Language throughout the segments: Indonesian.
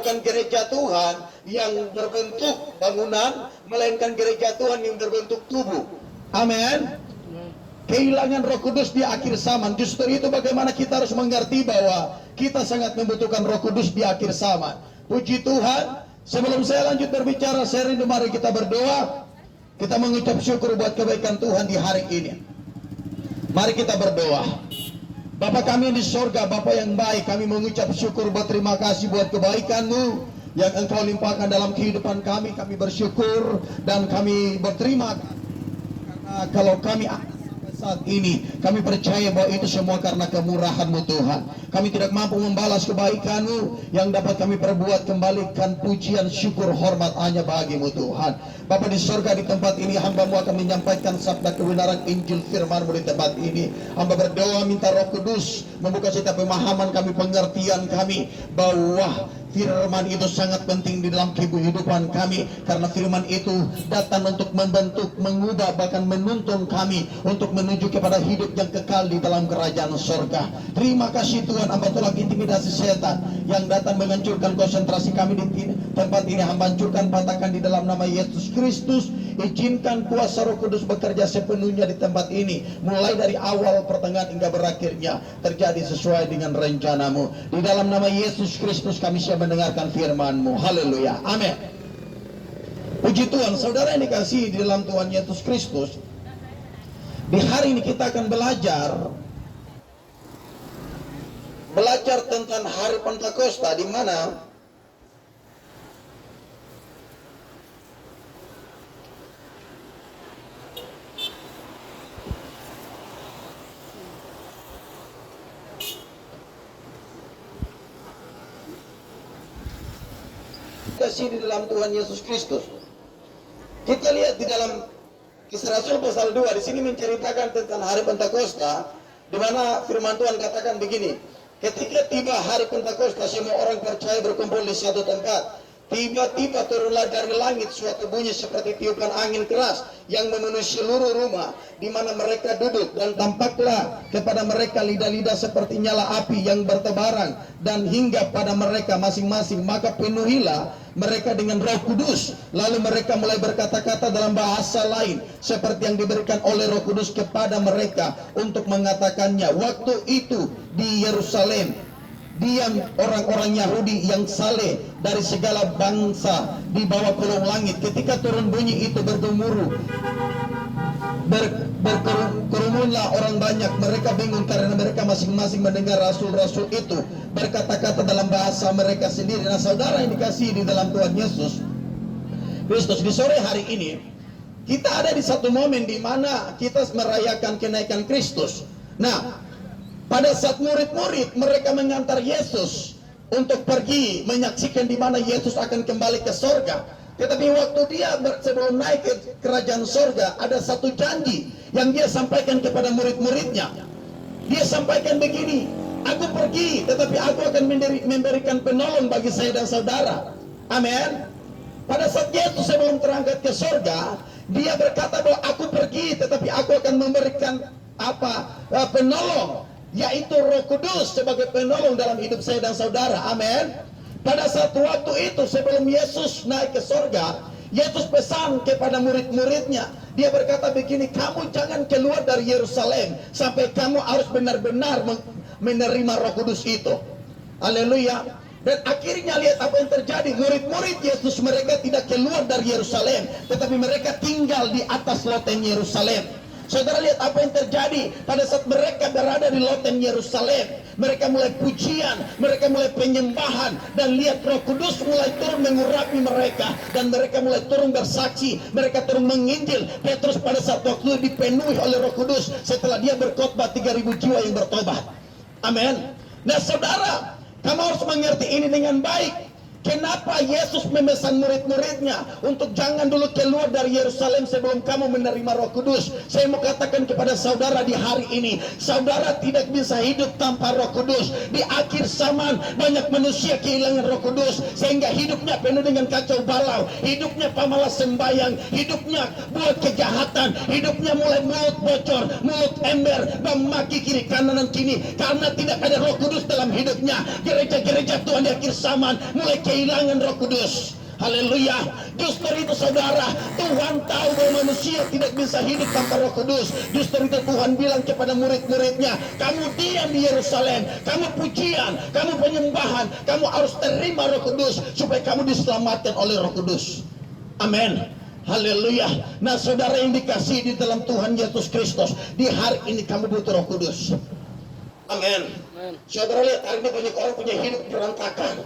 Bukan gereja Tuhan yang berbentuk bangunan, melainkan gereja Tuhan yang berbentuk tubuh. Amin. Kehilangan Roh Kudus di akhir zaman. Justru itu bagaimana kita harus mengerti bahwa kita sangat membutuhkan Roh Kudus di akhir zaman. Puji Tuhan. Sebelum saya lanjut berbicara, saya rindu mari kita berdoa. Kita mengucap syukur buat kebaikan Tuhan di hari ini. Mari kita berdoa. Bapa kami yang di sorga, Bapa yang baik, kami mengucap syukur berterima kasih buat kebaikan-Mu yang Engkau limpahkan dalam kehidupan kami. Kami bersyukur dan kami berterima kasih karena kalau kami sampai saat ini, kami percaya bahwa itu semua karena kemurahan-Mu Tuhan. Kami tidak mampu membalas kebaikan-Mu yang dapat kami perbuat. Kembalikan pujian, syukur, hormat hanya bagi-Mu Tuhan. Bapa di sorga, di tempat ini hamba-Mu akan menyampaikan sabda kebenaran Injil firman-Mu di tempat ini. Hamba berdoa minta Roh Kudus membuka setiap pemahaman kami, pengertian kami, bahwa firman itu sangat penting di dalam kehidupan kami, karena firman itu datang untuk membentuk, mengubah, bahkan menuntun kami untuk menuju kepada hidup yang kekal di dalam kerajaan sorga. Terima kasih Tuhan, hamba tolak intimidasi setan yang datang menghancurkan konsentrasi kami di tempat ini. Hamba hancurkan, patahkan di dalam nama Yesus Kristus. Izinkan kuasa Roh Kudus bekerja sepenuhnya di tempat ini, mulai dari awal, pertengahan hingga berakhirnya terjadi sesuai dengan rencana-Mu. Di dalam nama Yesus Kristus kami siap mendengarkan firman-Mu. Haleluya. Amin. Puji Tuhan. Saudara yang dikasihi di dalam Tuhan Yesus Kristus, di hari ini kita akan belajar tentang hari Pentakosta, di mana kasih di dalam Tuhan Yesus Kristus. Kita lihat di dalam Kisah Rasul pasal 2, di sini menceritakan tentang hari Pentakosta, di mana firman Tuhan katakan begini: ketika tiba hari Pentakosta, semua orang percaya berkumpul di satu tempat. Tiba-tiba turunlah dari langit suatu bunyi seperti tiupan angin keras yang memenuhi seluruh rumah di mana mereka duduk, dan tampaklah kepada mereka lidah-lidah seperti nyala api yang bertebaran dan hingga pada mereka masing-masing. Maka penuhilah mereka dengan Roh Kudus, lalu mereka mulai berkata-kata dalam bahasa lain seperti yang diberikan oleh Roh Kudus kepada mereka untuk mengatakannya. Waktu itu di Yerusalem diam orang-orang Yahudi yang saleh dari segala bangsa di bawah kolong langit. Ketika turun bunyi itu bergemuruh, berkerumunlah orang banyak. Mereka bingung karena mereka masing-masing mendengar rasul-rasul itu berkata-kata dalam bahasa mereka sendiri. Nah, saudara yang dikasihi di dalam Tuhan Yesus Kristus, di sore hari ini kita ada di satu momen di mana kita merayakan kenaikan Kristus. Nah, pada saat murid-murid mereka mengantar Yesus untuk pergi menyaksikan di mana Yesus akan kembali ke sorga. Tetapi waktu dia sebelum naik ke kerajaan sorga, ada satu janji yang dia sampaikan kepada murid-muridnya. Dia sampaikan begini: aku pergi, tetapi aku akan memberikan penolong bagi saya dan saudara. Amin. Pada saat Yesus sebelum terangkat ke sorga, dia berkata bahwa aku pergi, tetapi aku akan memberikan penolong, yaitu Roh Kudus sebagai penolong dalam hidup saya dan saudara. Amin. Pada saat waktu itu sebelum Yesus naik ke sorga, Yesus pesan kepada murid-muridnya. Dia berkata begini: kamu jangan keluar dari Yerusalem sampai kamu harus benar-benar menerima Roh Kudus itu. Haleluya. Dan akhirnya lihat apa yang terjadi. Murid-murid Yesus mereka tidak keluar dari Yerusalem, tetapi mereka tinggal di atas loteng Yerusalem. Saudara, lihat apa yang terjadi pada saat mereka berada di loteng Yerusalem. Mereka mulai pujian, mereka mulai penyembahan, dan lihat Roh Kudus mulai turun mengurapi mereka, dan mereka mulai turun bersaksi, mereka turun menginjil. Petrus pada saat waktu dipenuhi oleh Roh Kudus setelah dia berkhotbah, 3.000 jiwa yang bertobat. Amin. Nah, saudara, kamu harus mengerti ini dengan baik. Kenapa Yesus memesan murid-muridnya untuk jangan dulu keluar dari Yerusalem sebelum kamu menerima Roh Kudus? Saya mau katakan kepada saudara di hari ini, saudara tidak bisa hidup tanpa Roh Kudus. Di akhir zaman banyak manusia kehilangan Roh Kudus sehingga hidupnya penuh dengan kacau balau, hidupnya pamalas sembayang, hidupnya buat kejahatan, hidupnya mulai mulut bocor, mulut ember, memaki kiri kanan dan kini karena tidak ada Roh Kudus dalam hidupnya. Gereja-gereja Tuhan di akhir zaman mulai kehilangan Roh Kudus. Haleluya. Justru itu saudara, Tuhan tahu bahwa manusia tidak bisa hidup tanpa Roh Kudus. Justru itu Tuhan bilang kepada murid-muridnya, kamu diam di Yerusalem, kamu pujian, kamu penyembahan, kamu harus terima Roh Kudus supaya kamu diselamatkan oleh Roh Kudus. Amin. Haleluya. Nah saudara yang dikasihi di dalam Tuhan Yesus Kristus, di hari ini kamu butuh Roh Kudus. Amin. Saudara lihat hari ini banyak orang punya hidup berantakan.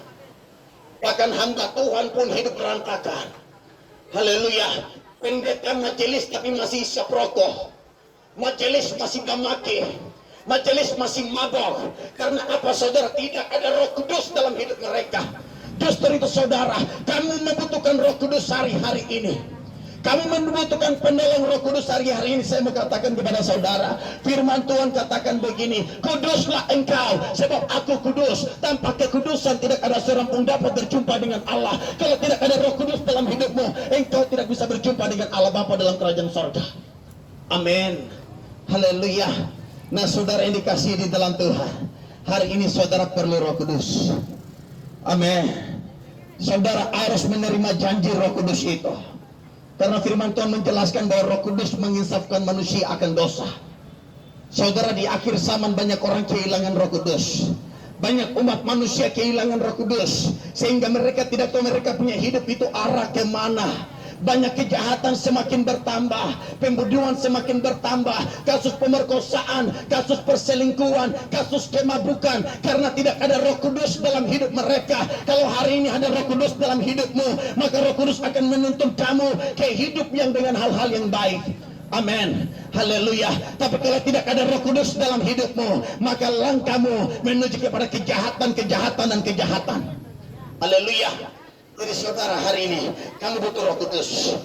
Bahkan hamba Tuhan pun hidup berantakan. Haleluya. Pendeta majelis tapi masih isap rokok. Majelis masih gamake. Majelis masih mabok. Karena apa saudara? Tidak ada Roh Kudus dalam hidup mereka. Justru itu saudara, kamu membutuhkan Roh Kudus hari-hari ini. Kamu membutuhkan penolong Roh Kudus hari-hari ini. Saya mau katakan kepada saudara, firman Tuhan katakan begini, kuduslah engkau sebab aku kudus. Tanpa kekudusan tidak ada seorang pun dapat berjumpa dengan Allah. Kalau tidak ada Roh Kudus dalam hidupmu, engkau tidak bisa berjumpa dengan Allah Bapa dalam kerajaan sorga. Amin. Haleluya. Nah saudara yang dikasihi di dalam Tuhan, hari ini saudara perlu Roh Kudus. Amin. Saudara harus menerima janji Roh Kudus itu. Karena firman Tuhan menjelaskan bahwa Roh Kudus menginsafkan manusia akan dosa. Saudara, di akhir zaman banyak orang kehilangan Roh Kudus. Banyak umat manusia kehilangan Roh Kudus, sehingga mereka tidak tahu mereka punya hidup itu arah kemana. Banyak kejahatan semakin bertambah, pembunuhan semakin bertambah, kasus pemerkosaan, kasus perselingkuhan, kasus kemabukan, karena tidak ada Roh Kudus dalam hidup mereka. Kalau hari ini ada Roh Kudus dalam hidupmu, maka Roh Kudus akan menuntun kamu ke hidup yang dengan hal-hal yang baik. Amin. Haleluya. Tapi kalau tidak ada Roh Kudus dalam hidupmu, maka langkahmu menuju kepada kejahatan dan kejahatan. Haleluya. Jadi saudara, hari ini kamu butuh Roh Kudus.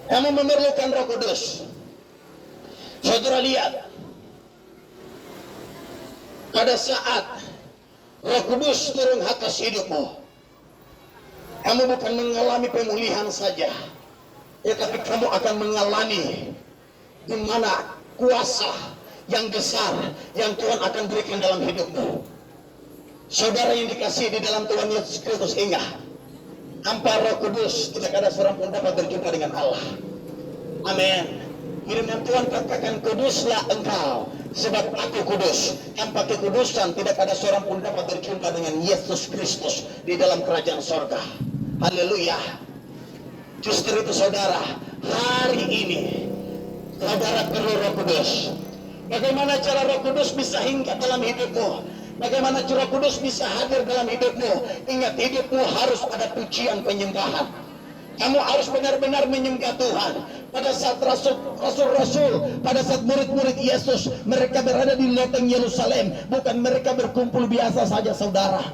Kamu memerlukan Roh Kudus. Saudara lihat, pada saat Roh Kudus turun atas hidupmu, kamu bukan mengalami pemulihan saja, tetapi kamu akan mengalami di mana kuasa yang besar yang Tuhan akan berikan dalam hidupmu. Saudara yang dikasihi di dalam Tuhan Yesus Kristus, ingat, tanpa Roh Kudus tidak ada seorang pun dapat berjumpa dengan Allah. Amin. Firman Tuhan katakan, kuduslah engkau sebab aku kudus. Tanpa kekudusan tidak ada seorang pun dapat berjumpa dengan Yesus Kristus di dalam kerajaan sorga. Haleluya. Justru itu saudara, hari ini saudara perlu Roh Kudus. Bagaimana cara Roh Kudus bisa hinggap dalam hidupmu? Bagaimana Roh Kudus bisa hadir dalam hidupmu? Ingat, hidupmu harus ada pujian penyembahan. Kamu harus benar-benar menyembah Tuhan. Pada saat rasul-rasul, pada saat murid-murid Yesus, mereka berada di loteng Yerusalem, bukan mereka berkumpul biasa saja saudara.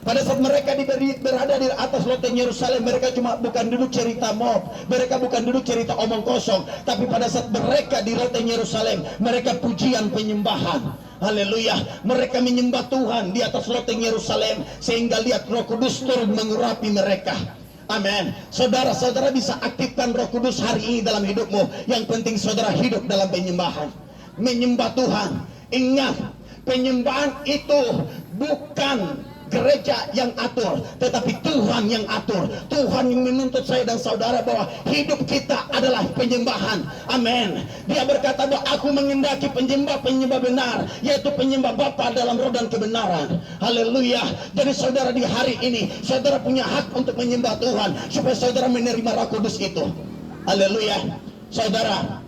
Pada saat mereka berada di atas loteng Yerusalem, mereka cuma bukan duduk cerita mob, mereka bukan duduk cerita omong kosong, tapi pada saat mereka di loteng Yerusalem, mereka pujian penyembahan. Haleluya. Mereka menyembah Tuhan di atas loteng Yerusalem, sehingga lihat Roh Kudus turun mengurapi mereka. Amin. Saudara-saudara bisa aktifkan Roh Kudus hari ini dalam hidupmu. Yang penting saudara hidup dalam penyembahan, menyembah Tuhan. Ingat, penyembahan itu bukan gereja yang atur, tetapi Tuhan yang atur. Tuhan yang menuntut saya dan saudara bahwa hidup kita adalah penyembahan. Amin. Dia berkata bahwa aku mengendaki penyembah benar, yaitu penyembah Bapa dalam roh dan kebenaran. Haleluya. Jadi saudara, di hari ini saudara punya hak untuk menyembah Tuhan, supaya saudara menerima Roh Kudus itu. Haleluya. Saudara,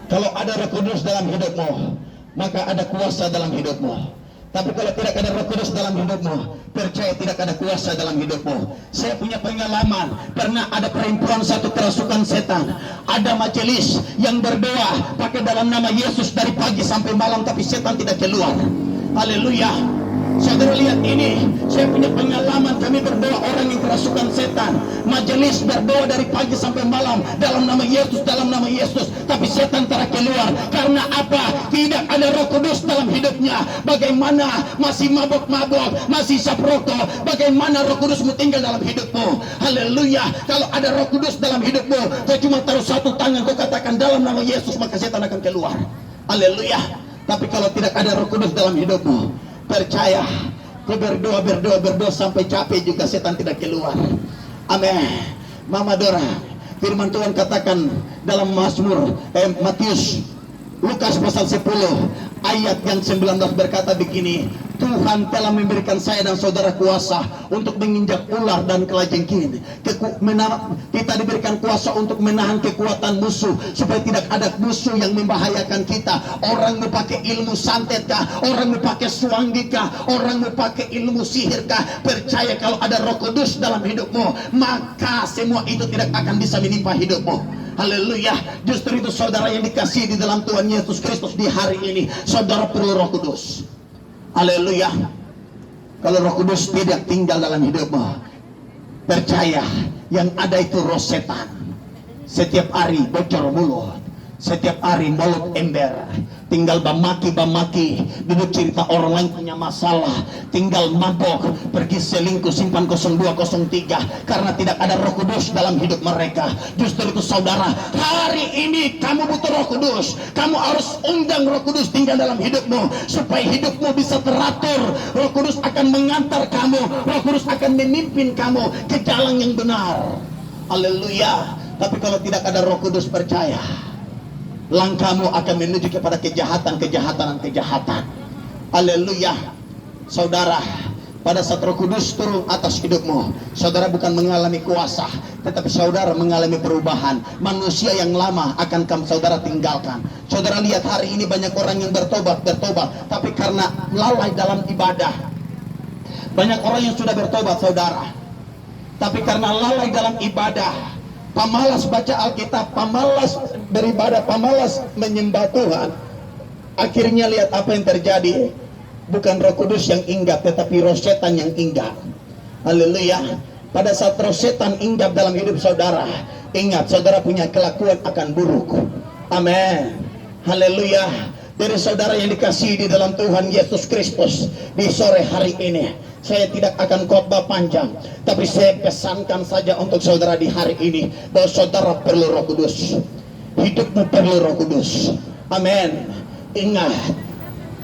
kalau ada Roh Kudus dalam hidupmu, maka ada kuasa dalam hidupmu. Tapi kalau tidak ada Roh Kudus dalam hidupmu, percaya tidak ada kuasa dalam hidupmu. Saya punya pengalaman, pernah ada perempuan satu kerasukan setan. Ada majelis yang berdoa pakai dalam nama Yesus dari pagi sampai malam, tapi setan tidak keluar. Haleluya. Saudara lihat ini, saya punya pengalaman, kami berdoa orang yang kerasukan setan. Majelis berdoa dari pagi sampai malam dalam nama Yesus, tapi setan tak keluar. Karena apa? Tidak ada Roh Kudus dalam hidupnya. Bagaimana masih mabok-mabok, masih isap rokok, bagaimana Roh Kudusmu tinggal dalam hidupmu? Haleluya. Kalau ada Roh Kudus dalam hidupmu, kau cuma taruh satu tangan, kau katakan dalam nama Yesus, maka setan akan keluar. Haleluya. Tapi kalau tidak ada Roh Kudus dalam hidupmu, percaya Kau berdoa sampai capek juga setan tidak keluar. Amin. Mama Dora, firman Tuhan katakan dalam Matius Lukas pasal 10 ayat yang 19 berkata begini, Tuhan telah memberikan saya dan saudara kuasa untuk menginjak ular dan kelajengking. Kita diberikan kuasa untuk menahan kekuatan musuh, supaya tidak ada musuh yang membahayakan kita. Orang mau pakai ilmu santet kah, orang mau pakai suanggi kah, orang mau pakai ilmu sihir kah, percaya kalau ada Roh Kudus dalam hidupmu, maka semua itu tidak akan bisa menimpa hidupmu. Haleluya. Justru itu saudara yang dikasihi di dalam Tuhan Yesus Kristus, di hari ini saudara perlu Roh Kudus. Haleluya. Kalau Roh Kudus tidak tinggal dalam hidupmu, percaya yang ada itu roh setan. Setiap hari bocor mulut, setiap hari mulut ember, tinggal bamaki, duduk cerita orang lain punya masalah, tinggal mabok, pergi selingkuh, simpan 0203, karena tidak ada Roh Kudus dalam hidup mereka. Justru itu saudara, hari ini kamu butuh Roh Kudus. Kamu harus undang Roh Kudus tinggal dalam hidupmu, supaya hidupmu bisa teratur. Roh Kudus akan mengantar kamu, Roh Kudus akan memimpin kamu ke jalan yang benar. Haleluya. Tapi kalau tidak ada Roh Kudus, percaya langkahmu akan menuju kepada kejahatan. Haleluya. Saudara, pada saat Roh Kudus turun atas hidupmu, saudara bukan mengalami kuasa, tetapi saudara mengalami perubahan. Manusia yang lama akan saudara tinggalkan. Saudara lihat hari ini banyak orang yang bertobat, tapi karena lalai dalam ibadah. Banyak orang yang sudah bertobat saudara, tapi karena lalai dalam ibadah, pamalas baca Alkitab, pamalas beribadah, pamalas menyembah Tuhan, akhirnya lihat apa yang terjadi. Bukan Roh Kudus yang hinggap, tetapi roh setan yang hinggap. Haleluya. Pada saat roh setan hinggap dalam hidup saudara, ingat saudara punya kelakuan akan buruk. Amin. Haleluya. Dari saudara yang dikasihi di dalam Tuhan Yesus Kristus, di sore hari ini saya tidak akan khotbah panjang, tapi saya pesankan saja untuk saudara di hari ini, bahwa saudara perlu Roh Kudus. Hidupmu perlu Roh Kudus. Amin. Ingat,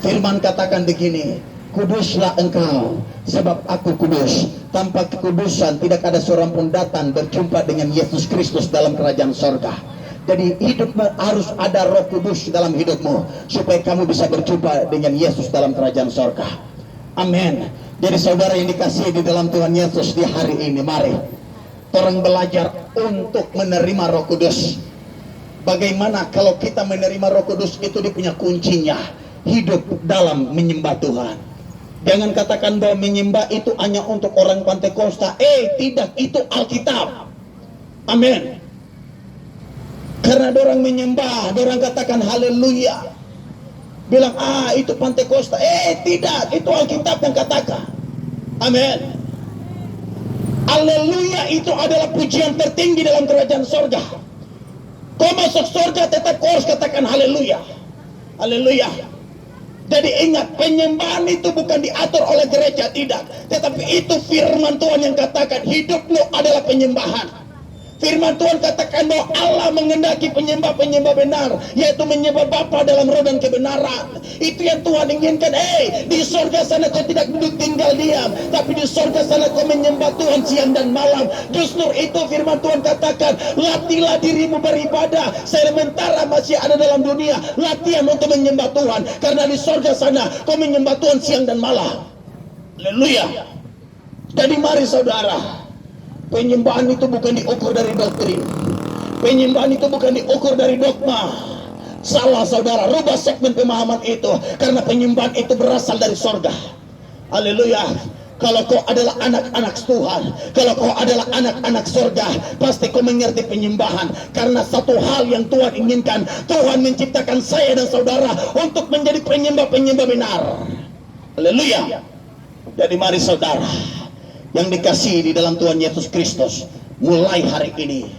firman katakan begini, kuduslah engkau sebab aku kudus. Tanpa kekudusan tidak ada seorang pun datang berjumpa dengan Yesus Kristus dalam kerajaan sorga. Jadi hidupmu harus ada Roh Kudus dalam hidupmu, supaya kamu bisa berjumpa dengan Yesus dalam kerajaan sorga. Amin. Jadi saudara yang dikasihi di dalam Tuhan Yesus, di hari ini mari orang belajar untuk menerima Roh Kudus. Bagaimana kalau kita menerima Roh Kudus, itu dia punya kuncinya, hidup dalam menyembah Tuhan. Jangan katakan bahwa menyembah itu hanya untuk orang Pantekosta. Tidak, itu Alkitab. Amin. Karena orang menyembah, orang katakan haleluya, bilang itu Pantekosta. Tidak, itu Alkitab yang katakan. Amin. Haleluya itu adalah pujian tertinggi dalam kerajaan sorga. Kau masuk sorga, tetap kau harus katakan haleluya. Haleluya. Jadi ingat, penyembahan itu bukan diatur oleh gereja, tidak, tetapi itu firman Tuhan yang katakan hidupmu adalah penyembahan. Firman Tuhan katakan bahwa Allah mengendaki penyembah-penyembah benar, yaitu menyembah Bapa dalam roh dan kebenaran. Itu yang Tuhan inginkan. Di sorga sana kau tidak duduk tinggal diam, tapi di sorga sana kau menyembah Tuhan siang dan malam. Justru itu firman Tuhan katakan, latihlah dirimu beribadah sementara masih ada dalam dunia. Latihan untuk menyembah Tuhan, karena di sorga sana kau menyembah Tuhan siang dan malam. Haleluya. Jadi mari saudara, penyembahan itu bukan diukur dari doktrin. Penyembahan itu bukan diukur dari dogma. Salah saudara, rubah segmen pemahaman itu, karena penyembahan itu berasal dari sorga. Haleluya. Kalau kau adalah anak-anak Tuhan, kalau kau adalah anak-anak sorga, pasti kau mengerti penyembahan. Karena satu hal yang Tuhan inginkan, Tuhan menciptakan saya dan saudara untuk menjadi penyembah-penyembah benar. Haleluya. Jadi mari saudara yang dikasihi di dalam Tuhan Yesus Kristus, mulai hari ini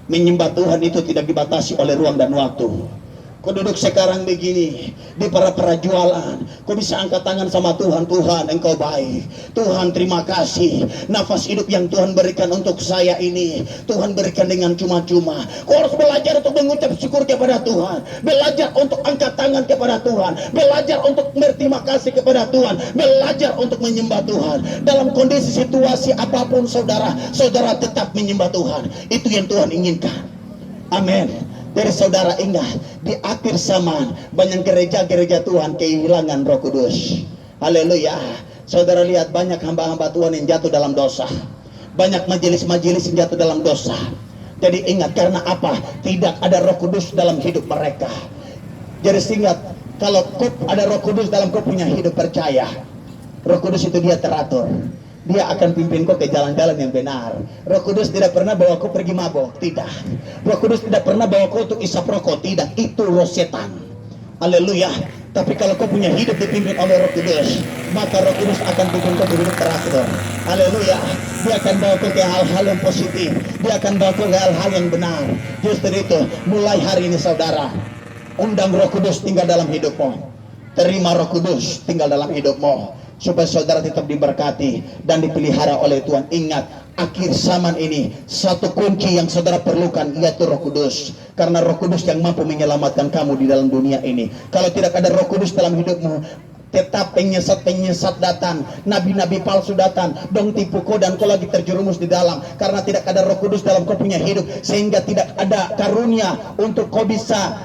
menyembah Tuhan itu tidak dibatasi oleh ruang dan waktu. Kau duduk sekarang begini di para jualan, kau bisa angkat tangan sama Tuhan. Tuhan, Engkau baik. Tuhan, terima kasih. Nafas hidup yang Tuhan berikan untuk saya ini, Tuhan berikan dengan cuma-cuma. Kau harus belajar untuk mengucap syukur kepada Tuhan, belajar untuk angkat tangan kepada Tuhan, belajar untuk berterima kasih kepada Tuhan, belajar untuk menyembah Tuhan. Dalam kondisi situasi apapun saudara tetap menyembah Tuhan. Itu yang Tuhan inginkan. Amin. Dari saudara ingat, di akhir zaman banyak gereja-gereja Tuhan kehilangan Roh Kudus. Haleluya. Saudara lihat banyak hamba-hamba Tuhan yang jatuh dalam dosa. Banyak majelis-majelis yang jatuh dalam dosa. Jadi ingat, karena apa? Tidak ada Roh Kudus dalam hidup mereka. Jadi ingat, kalau ada Roh Kudus dalam kau punya hidup, percaya Roh Kudus itu dia teratur. Dia akan pimpin kau ke jalan-jalan yang benar. Roh Kudus tidak pernah bawa kau pergi mabok, tidak. Roh Kudus tidak pernah bawa kau untuk isap rokok, tidak. Itu roh setan. Haleluya. Tapi kalau kau punya hidup dipimpin oleh Roh Kudus, maka Roh Kudus akan pimpin kau hidup teratur. Haleluya. Dia akan bawa kau ke hal-hal yang positif. Dia akan bawa kau ke hal-hal yang benar. Justru itu, mulai hari ini saudara, undang Roh Kudus tinggal dalam hidupmu. Terima Roh Kudus tinggal dalam hidupmu, supaya saudara tetap diberkati dan dipelihara oleh Tuhan. Ingat, akhir zaman ini satu kunci yang saudara perlukan, yaitu Roh Kudus. Karena Roh Kudus yang mampu menyelamatkan kamu di dalam dunia ini. Kalau tidak ada Roh Kudus dalam hidupmu, tetap penyesat-penyesat datang, nabi-nabi palsu datang, dong tipu kau dan kau lagi terjerumus di dalam. Karena tidak ada Roh Kudus dalam kau punya hidup, sehingga tidak ada karunia untuk kau bisa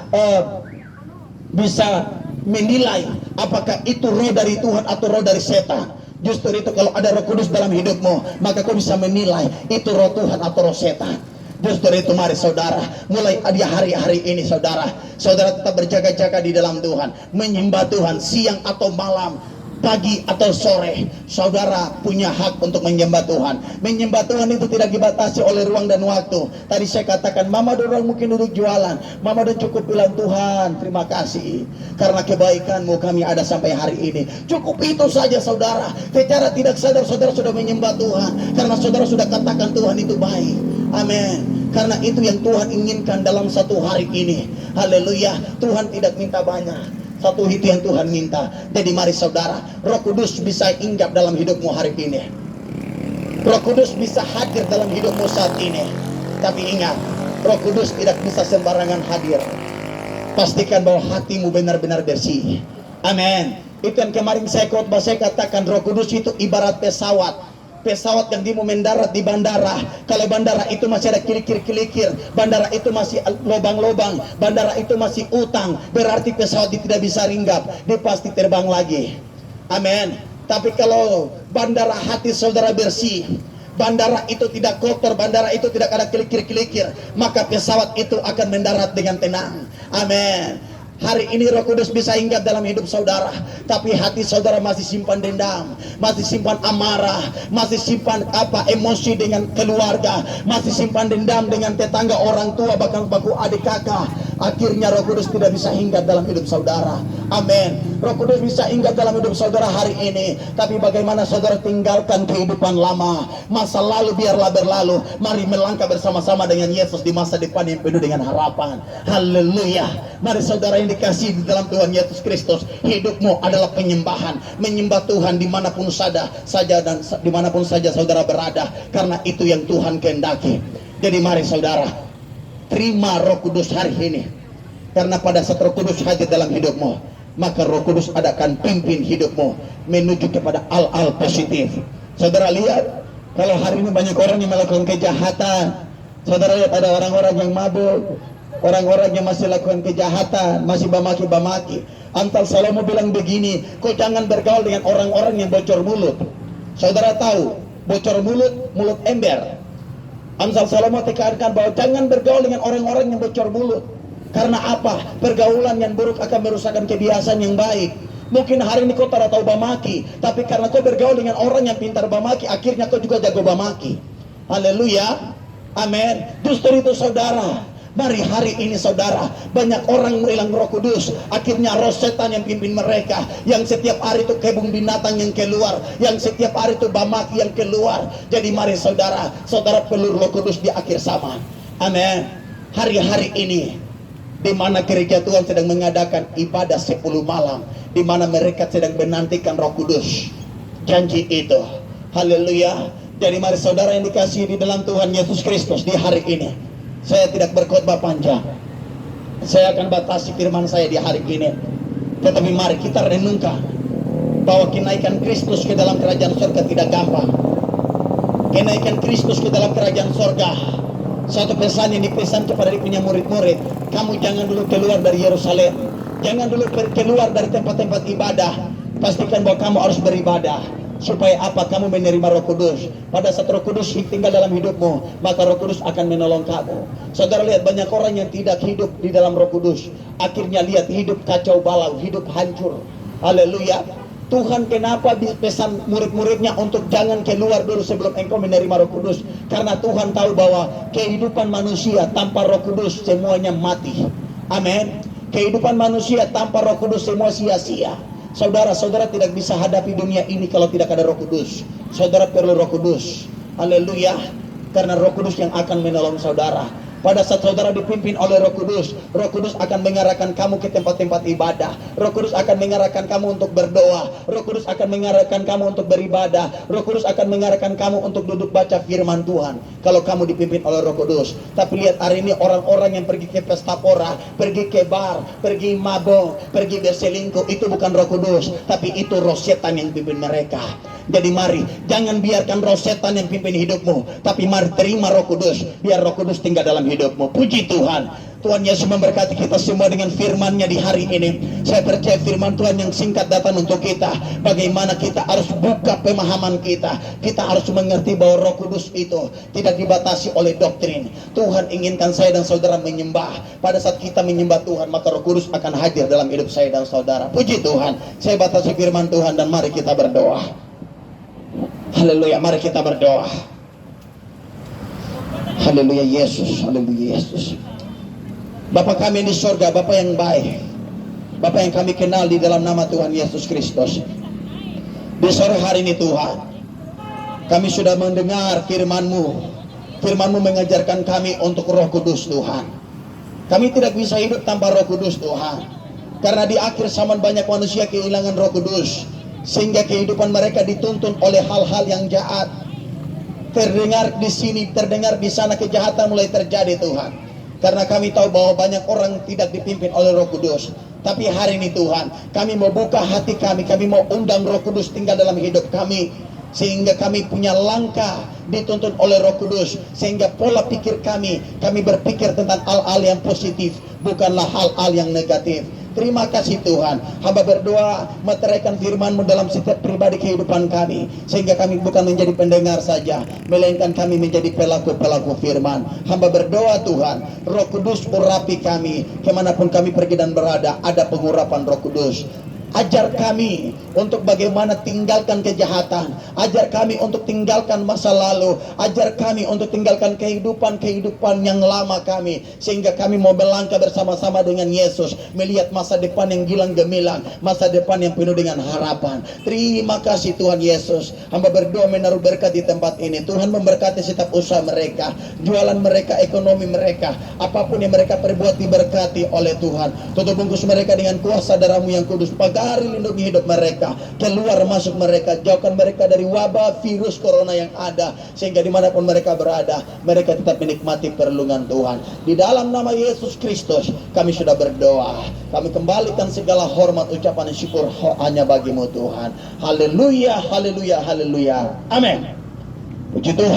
menilai apakah itu roh dari Tuhan atau roh dari setan. Justru itu, kalau ada Roh Kudus dalam hidupmu, maka kau bisa menilai itu roh Tuhan atau roh setan. Justru itu, mari saudara, mulai di hari-hari ini saudara tetap berjaga-jaga di dalam Tuhan, menyembah Tuhan siang atau malam, pagi atau sore. Saudara punya hak untuk menyembah Tuhan. Menyembah Tuhan itu tidak dibatasi oleh ruang dan waktu. Tadi saya katakan, mama dorang mungkin duduk jualan, mama dan cukup bilang, Tuhan terima kasih karena kebaikanmu kami ada sampai hari ini. Cukup itu saja saudara. Secara tidak sadar saudara sudah menyembah Tuhan, karena saudara sudah katakan Tuhan itu baik. Amin. Karena itu yang Tuhan inginkan dalam satu hari ini. Haleluya. Tuhan tidak minta banyak, satu itu yang Tuhan minta. Jadi mari saudara, Roh Kudus bisa hinggap dalam hidupmu hari ini. Roh Kudus bisa hadir dalam hidupmu saat ini. Tapi ingat, Roh Kudus tidak bisa sembarangan hadir. Pastikan bahwa hatimu benar-benar bersih. Amin. Itu yang kemarin saya katakan, Roh Kudus itu ibarat pesawat. Pesawat yang dia mau mendarat di bandara. Kalau bandara itu masih ada kilikir-kilikir, bandara itu masih lobang-lobang, bandara itu masih utang, berarti pesawat itu tidak bisa ringgap, dia pasti terbang lagi. Amin. Tapi kalau bandara hati saudara bersih, bandara itu tidak kotor, bandara itu tidak ada kilikir-kilikir, maka pesawat itu akan mendarat dengan tenang. Amin. Hari ini Roh Kudus bisa hinggap dalam hidup saudara, tapi hati saudara masih simpan dendam, masih simpan amarah, masih simpan emosi dengan keluarga, masih simpan dendam dengan tetangga, orang tua, bahkan baku adik kakak. Akhirnya Roh Kudus tidak bisa hinggap dalam hidup saudara. Amin. Roh Kudus bisa hinggap dalam hidup saudara hari ini, tapi bagaimana saudara tinggalkan kehidupan lama, masa lalu biarlah berlalu. Mari melangkah bersama-sama dengan Yesus di masa depan yang penuh dengan harapan. Haleluya. Mari saudara yang dikasih di dalam Tuhan Yesus Kristus, hidupmu adalah penyembahan, menyembah Tuhan dimanapun saja dan dimanapun saja saudara berada, karena itu yang Tuhan kehendaki. Jadi mari saudara, terima Roh Kudus hari ini, karena pada saat Roh Kudus hadir dalam hidupmu, maka Roh Kudus akan pimpin hidupmu menuju kepada hal-hal positif. Saudara lihat, kalau hari ini banyak orang yang melakukan kejahatan, saudara lihat ada orang-orang yang mabuk, orang-orang yang masih lakukan kejahatan, masih bamaki-bamaki. Amsal Salomo bilang begini, kau jangan bergaul dengan orang-orang yang bocor mulut. Saudara tahu, bocor mulut ember. Amsal Salomo tekankan bahwa jangan bergaul dengan orang-orang yang bocor mulut. Karena apa? Pergaulan yang buruk akan merusakkan kebiasaan yang baik. Mungkin hari ini kau tak tahu bamaki, tapi karena kau bergaul dengan orang yang pintar bamaki, akhirnya kau juga jago bamaki. Haleluya. Amin. Justru itu saudara, mari hari ini saudara, banyak orang menghilang Roh Kudus, akhirnya roh setan yang pimpin mereka, yang setiap hari itu kebun binatang yang keluar, yang setiap hari itu bamaki yang keluar. Jadi mari saudara perlu Roh Kudus di akhir zaman. Amin. Hari-hari ini di mana gereja Tuhan sedang mengadakan ibadah 10 malam, di mana mereka sedang menantikan Roh Kudus. Janji itu, haleluya. Jadi mari saudara yang dikasihi di dalam Tuhan Yesus Kristus, di hari ini saya tidak berkhotbah panjang, saya akan batasi firman saya di hari ini. Tetapi mari kita renungkan bahwa kenaikan Kristus ke dalam kerajaan surga tidak gampang. Kenaikan Kristus ke dalam kerajaan surga, satu pesan yang dipesan kepada dia punya murid-murid, kamu jangan dulu keluar dari Yerusalem, jangan dulu keluar dari tempat-tempat ibadah, pastikan bahwa kamu harus beribadah. Supaya apa? Kamu menerima Roh Kudus. Pada saat Roh Kudus tinggal dalam hidupmu, maka Roh Kudus akan menolong kamu. Saudara lihat, banyak orang yang tidak hidup di dalam Roh Kudus, akhirnya lihat hidup kacau balau, hidup hancur. Haleluya. Tuhan kenapa pesan murid-muridnya untuk jangan keluar dulu sebelum engkau menerima Roh Kudus? Karena Tuhan tahu bahwa kehidupan manusia tanpa Roh Kudus semuanya mati. Amin. Kehidupan manusia tanpa Roh Kudus semua sia-sia. Saudara-saudara tidak bisa hadapi dunia ini kalau tidak ada Roh Kudus. Saudara perlu Roh Kudus. Haleluya. Karena Roh Kudus yang akan menolong saudara. Pada saat saudara dipimpin oleh Roh Kudus akan mengarahkan kamu ke tempat-tempat ibadah. Roh Kudus akan mengarahkan kamu untuk berdoa. Roh Kudus akan mengarahkan kamu untuk beribadah. Roh Kudus akan mengarahkan kamu untuk duduk baca firman Tuhan. Kalau kamu dipimpin oleh Roh Kudus. Tapi lihat hari ini orang-orang yang pergi ke pesta pora, pergi ke bar, pergi mabok, pergi berselingkuh, itu bukan Roh Kudus, tapi itu roh setan yang pimpin mereka. Jadi mari, jangan biarkan roh setan yang pimpin hidupmu, tapi mari terima Roh Kudus, biar Roh Kudus tinggal dalam hidupmu. Puji Tuhan. Tuhan Yesus memberkati kita semua dengan firman-Nya di hari ini. Saya percaya firman Tuhan yang singkat datang untuk kita. Bagaimana kita harus buka pemahaman kita. Kita harus mengerti bahwa Roh Kudus itu tidak dibatasi oleh doktrin. Tuhan inginkan saya dan saudara menyembah. Pada saat kita menyembah Tuhan, maka Roh Kudus akan hadir dalam hidup saya dan saudara. Puji Tuhan. Saya batasi firman Tuhan dan mari kita berdoa. Haleluya, mari kita berdoa. Haleluya Yesus, haleluya Yesus. Bapak kami di surga, Bapak yang baik, Bapak yang kami kenal di dalam nama Tuhan Yesus Kristus. Di sore hari ini Tuhan, kami sudah mendengar firman-Mu. Firman-Mu mengajarkan kami untuk Roh Kudus Tuhan. Kami tidak bisa hidup tanpa Roh Kudus Tuhan. Karena di akhir zaman banyak manusia kehilangan Roh Kudus, sehingga kehidupan mereka dituntun oleh hal-hal yang jahat. Terdengar di sini, terdengar di sana, kejahatan mulai terjadi Tuhan. Karena kami tahu bahwa banyak orang tidak dipimpin oleh Roh Kudus. Tapi hari ini Tuhan, kami mau buka hati kami mau undang Roh Kudus tinggal dalam hidup kami. Sehingga kami punya langkah dituntun oleh Roh Kudus. Sehingga pola pikir kami berpikir tentang hal-hal yang positif, bukanlah hal-hal yang negatif. Terima kasih Tuhan. Hamba berdoa meteraikan firman-Mu dalam setiap pribadi kehidupan kami, sehingga kami bukan menjadi pendengar saja, melainkan kami menjadi pelaku-pelaku firman. Hamba berdoa Tuhan, Roh Kudus urapi kami, kemanapun kami pergi dan berada, ada pengurapan Roh Kudus. Ajar kami untuk bagaimana tinggalkan kejahatan. Ajar kami untuk tinggalkan masa lalu. Ajar kami untuk tinggalkan kehidupan yang lama kami. Sehingga kami mau melangkah bersama-sama dengan Yesus, melihat masa depan yang gilang gemilang, masa depan yang penuh dengan harapan. Terima kasih Tuhan Yesus. Hamba berdoa menaruh berkat di tempat ini. Tuhan memberkati setiap usaha mereka, jualan mereka, ekonomi mereka, apapun yang mereka perbuat diberkati oleh Tuhan. Tutup bungkus mereka dengan kuasa darah-Mu yang kudus. Pagari lindungi hidup mereka, keluar masuk mereka, jauhkan mereka dari wabah virus corona yang ada, sehingga dimanapun mereka berada, mereka tetap menikmati perlindungan Tuhan. Di dalam nama Yesus Kristus kami sudah berdoa. Kami kembalikan segala hormat, ucapan dan syukur hanya bagi-Mu Tuhan. Haleluya, haleluya, haleluya. Amin. Puji Tuhan.